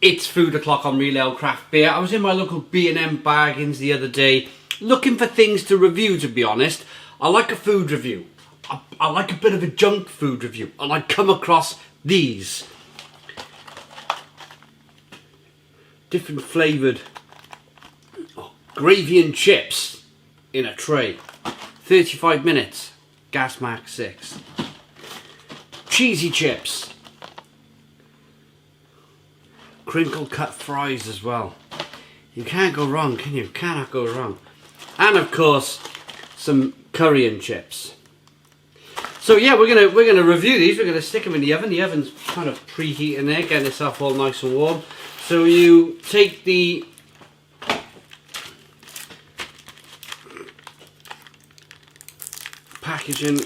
It's food o'clock on Real Ale Craft Beer. I was in my local B&M Bargains the other day looking for things to review, to be honest. I like a food review. I like a bit of a junk food review. And I come across these. Different flavoured gravy and chips in a tray. 35 minutes. Gas Mark 6. Cheesy chips. Crinkle cut fries as well. You can't go wrong, can you? Cannot go wrong. And of course, some curry and chips. So yeah, we're gonna review these. We're gonna stick them in the oven. The oven's kind of preheating there, getting itself all nice and warm. So you take the packaging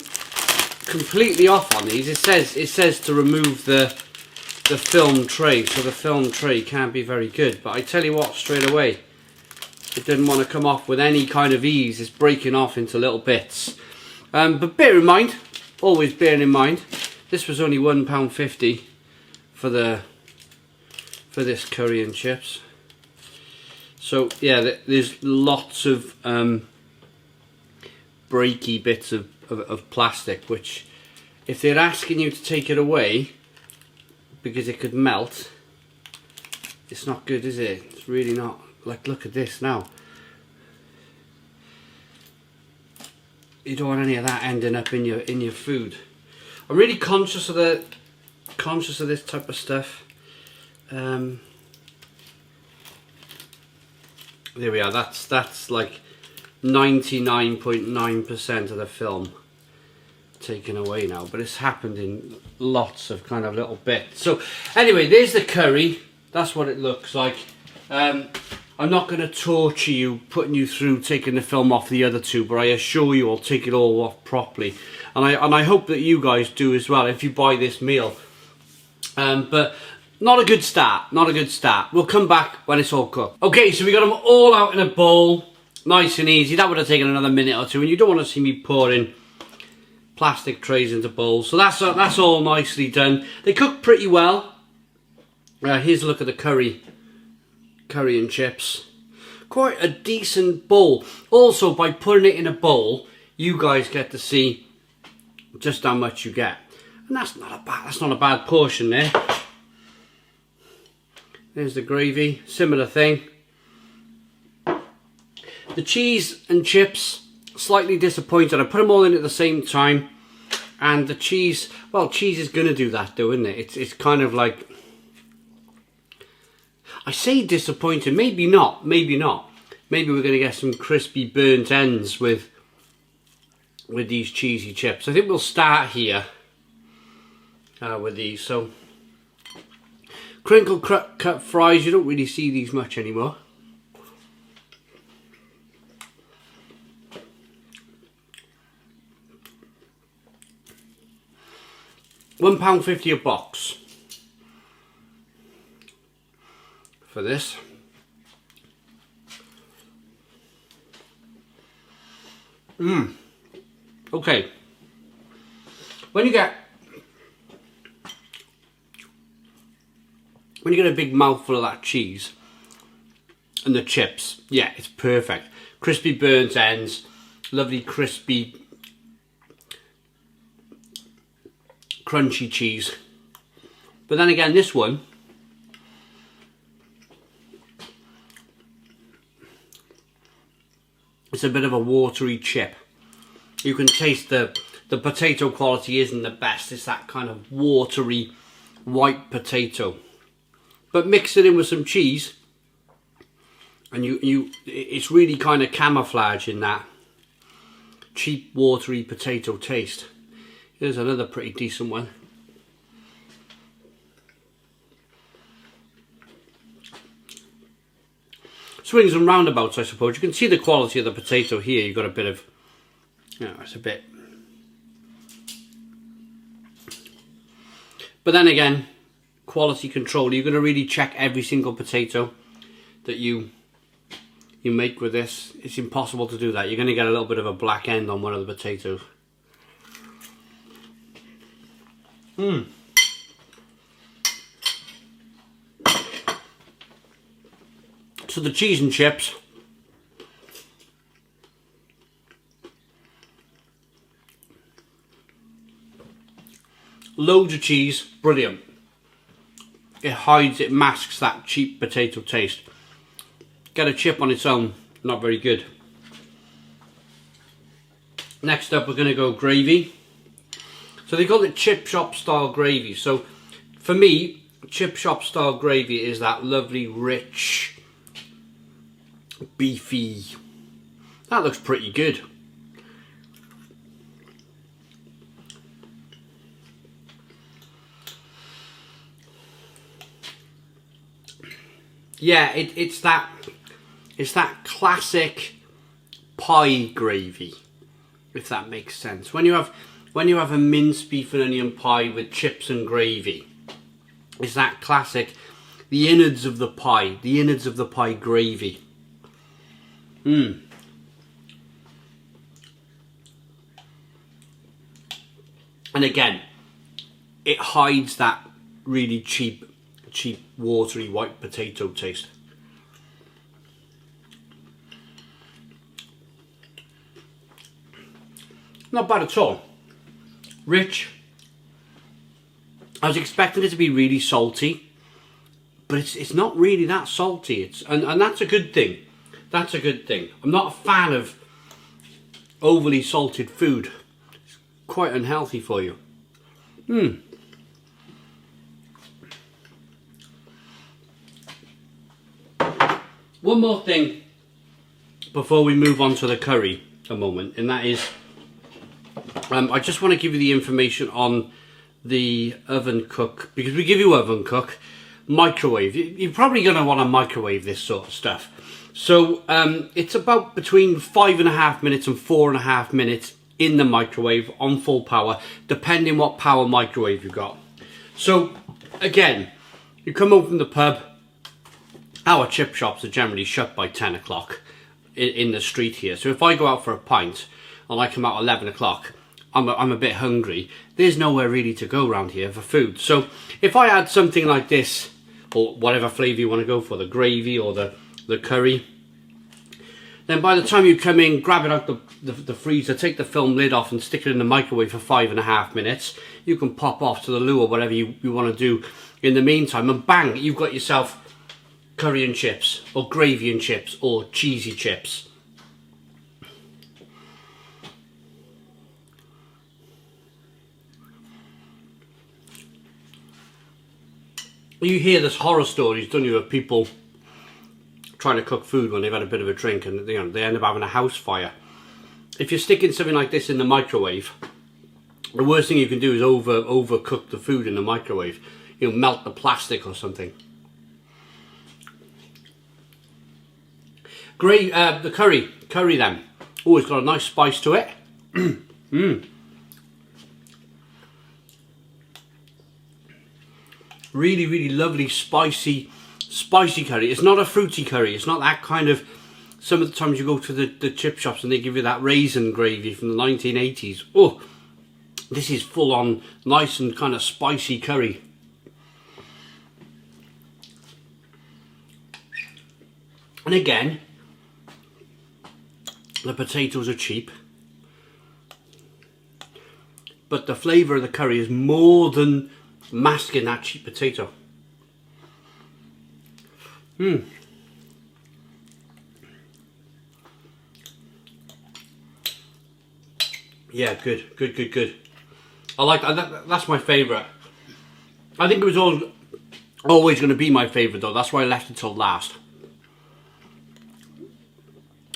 completely off on these. It says to remove the film tray, so the film tray can't be very good, but I tell you what, straight away it didn't want to come off with any kind of ease. It's breaking off into little bits, but bear in mind, always bearing in mind, this was only £1.50 for this curry and chips. So yeah, there's lots of breaky bits of plastic, which if they're asking you to take it away because it could melt, it's not good, is it? It's really not. Like, look at this now. You don't want any of that ending up in your food. I'm really conscious of this type of stuff. There we are. That's like 99.9% of the film taken away now, but it's happened in lots of kind of little bits. So anyway, there's the curry. That's what it looks like. I'm not going to torture you putting you through taking the film off the other two, but I assure you I'll take it all off properly, and I hope that you guys do as well if you buy this meal. But not a good start, not a good start. We'll come back when it's all cooked. Okay, so we got them all out in a bowl, nice and easy. That would have taken another minute or two, and you don't want to see me pouring plastic trays into bowls. So that's all nicely done. They cook pretty well. Here's a look at the curry and chips. Quite a decent bowl. Also, by putting it in a bowl, you guys get to see just how much you get, and that's not a bad portion there. There's the gravy, similar thing. The cheese and chips, slightly disappointed. I put them all in at the same time, and the cheese, well, cheese is going to do that though, isn't it? It's kind of like, I say disappointed, maybe not. Maybe we're going to get some crispy burnt ends with these cheesy chips. I think we'll start here with these. So crinkle cut fries, you don't really see these much anymore. £1.50 a box for this. Okay. When you get a big mouthful of that cheese and the chips, yeah, it's perfect. Crispy burnt ends, lovely crispy crunchy cheese. But then again, this one, it's a bit of a watery chip. You can taste the potato quality isn't the best. It's that kind of watery white potato. But mix it in with some cheese, and it's really kind of camouflaging that cheap watery potato taste. Here's another pretty decent one. Swings and roundabouts, I suppose. You can see the quality of the potato here. You've got a bit of, you know, it's a bit. But then again, quality control. You're going to really check every single potato that you make with this. It's impossible to do that. You're going to get a little bit of a black end on one of the potatoes. So the cheese and chips, loads of cheese, brilliant. It hides, it masks that cheap potato taste. Get a chip on its own, not very good. Next up we're going to go gravy. So they call it chip shop style gravy. So for me, chip shop style gravy is that lovely, rich, beefy. That looks pretty good. Yeah, it's that classic pie gravy, if that makes sense. When you have a minced beef and onion pie with chips and gravy, it's that classic, the innards of the pie gravy. And again, it hides that really cheap watery white potato taste. Not bad at all. Rich. I was expecting it to be really salty, but it's not really that salty. And that's a good thing. That's a good thing. I'm not a fan of overly salted food. It's quite unhealthy for you. One more thing before we move on to the curry a moment, and that is I just want to give you the information on the oven cook, because we give you oven cook, microwave. You're probably going to want to microwave this sort of stuff. So it's about between 5.5 minutes and 4.5 minutes in the microwave on full power, depending what power microwave you've got. So again, you come home from the pub. Our chip shops are generally shut by 10 o'clock in the street here. So if I go out for a pint and I come out at 11 o'clock, I'm a bit hungry. There's nowhere really to go around here for food. So if I add something like this, or whatever flavour you want to go for, the gravy or the curry, then by the time you come in, grab it out the freezer, take the film lid off and stick it in the microwave for 5.5 minutes. You can pop off to the loo or whatever you want to do in the meantime, and bang, you've got yourself curry and chips, or gravy and chips, or cheesy chips. You hear this horror stories, don't you, of people trying to cook food when they've had a bit of a drink and they end up having a house fire. If you're sticking something like this in the microwave, the worst thing you can do is overcook the food in the microwave. You'll melt the plastic or something. The curry then. Oh, it's got a nice spice to it. Really, really lovely, spicy curry. It's not a fruity curry. It's not that kind of... Some of the times you go to the chip shops and they give you that raisin gravy from the 1980s. Oh, this is full on nice and kind of spicy curry. And again, the potatoes are cheap, but the flavour of the curry is more than masking that cheap potato. Yeah, good. I like that. That's my favourite. I think it was always going to be my favourite though. That's why I left it till last.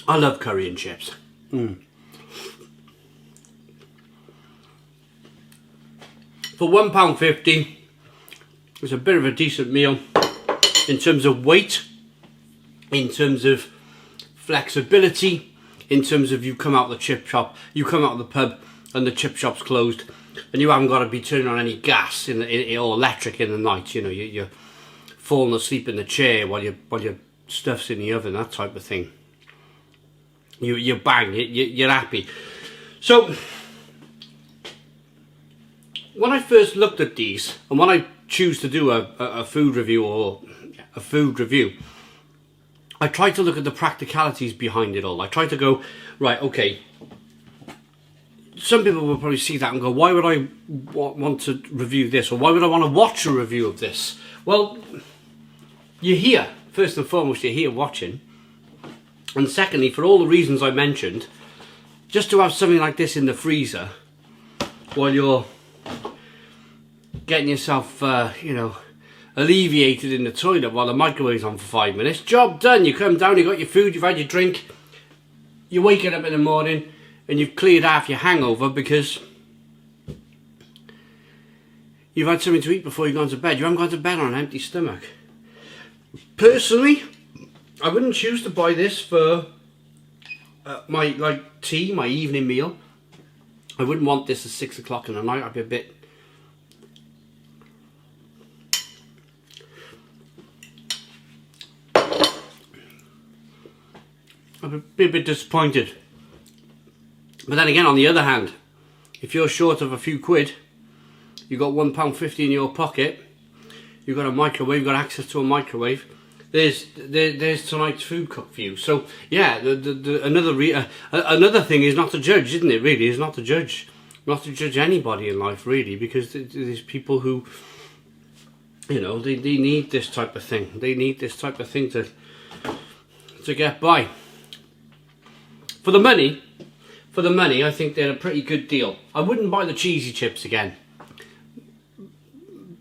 I love curry and chips. For £1.50, it's a bit of a decent meal in terms of weight, in terms of flexibility, in terms of you come out the chip shop, you come out of the pub and the chip shop's closed and you haven't got to be turning on any gas or electric in the night. You know, you're falling asleep in the chair while your stuff's in the oven, that type of thing. You bang, you're happy. So when I first looked at these, and when I choose to do a food review, I try to look at the practicalities behind it all. I try to go, right, okay, some people will probably see that and go, why would I want to review this, or why would I want to watch a review of this? Well, you're here, first and foremost, you're here watching, and secondly, for all the reasons I mentioned, just to have something like this in the freezer while you're getting yourself, you know, alleviated in the toilet while the microwave's on for 5 minutes. Job done. You come down, you got your food, you've had your drink, you're waking up in the morning and you've cleared half your hangover because you've had something to eat before you've gone to bed. You haven't gone to bed on an empty stomach. Personally, I wouldn't choose to buy this for my tea, my evening meal. I wouldn't want this at 6 o'clock in the night. I'd be a bit disappointed. But then again, on the other hand, if you're short of a few quid, you've got £1.50 in your pocket, you've got a microwave, you've got access to a microwave, there's tonight's food cooked for you. So yeah, another thing is not to judge, isn't it? Really, is not to judge anybody in life, really, because there's people who, you know, they need this type of thing. They need this type of thing to get by. For the money, I think they're a pretty good deal. I wouldn't buy the cheesy chips again.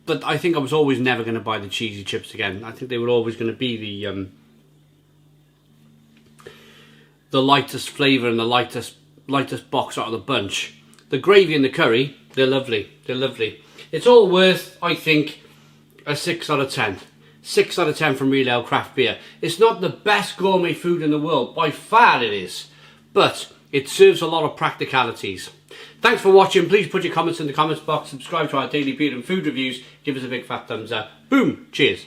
But I think I was always never going to buy the cheesy chips again. I think they were always going to be the lightest flavour and the lightest box out of the bunch. The gravy and the curry, they're lovely. They're lovely. It's all worth, I think, a 6 out of 10. 6 out of 10 from Real Ale Craft Beer. It's not the best gourmet food in the world. By far it is. But it serves a lot of practicalities. Thanks for watching. Please put your comments in the comments box. Subscribe to our daily beer and food reviews. Give us a big fat thumbs up. Boom. Cheers.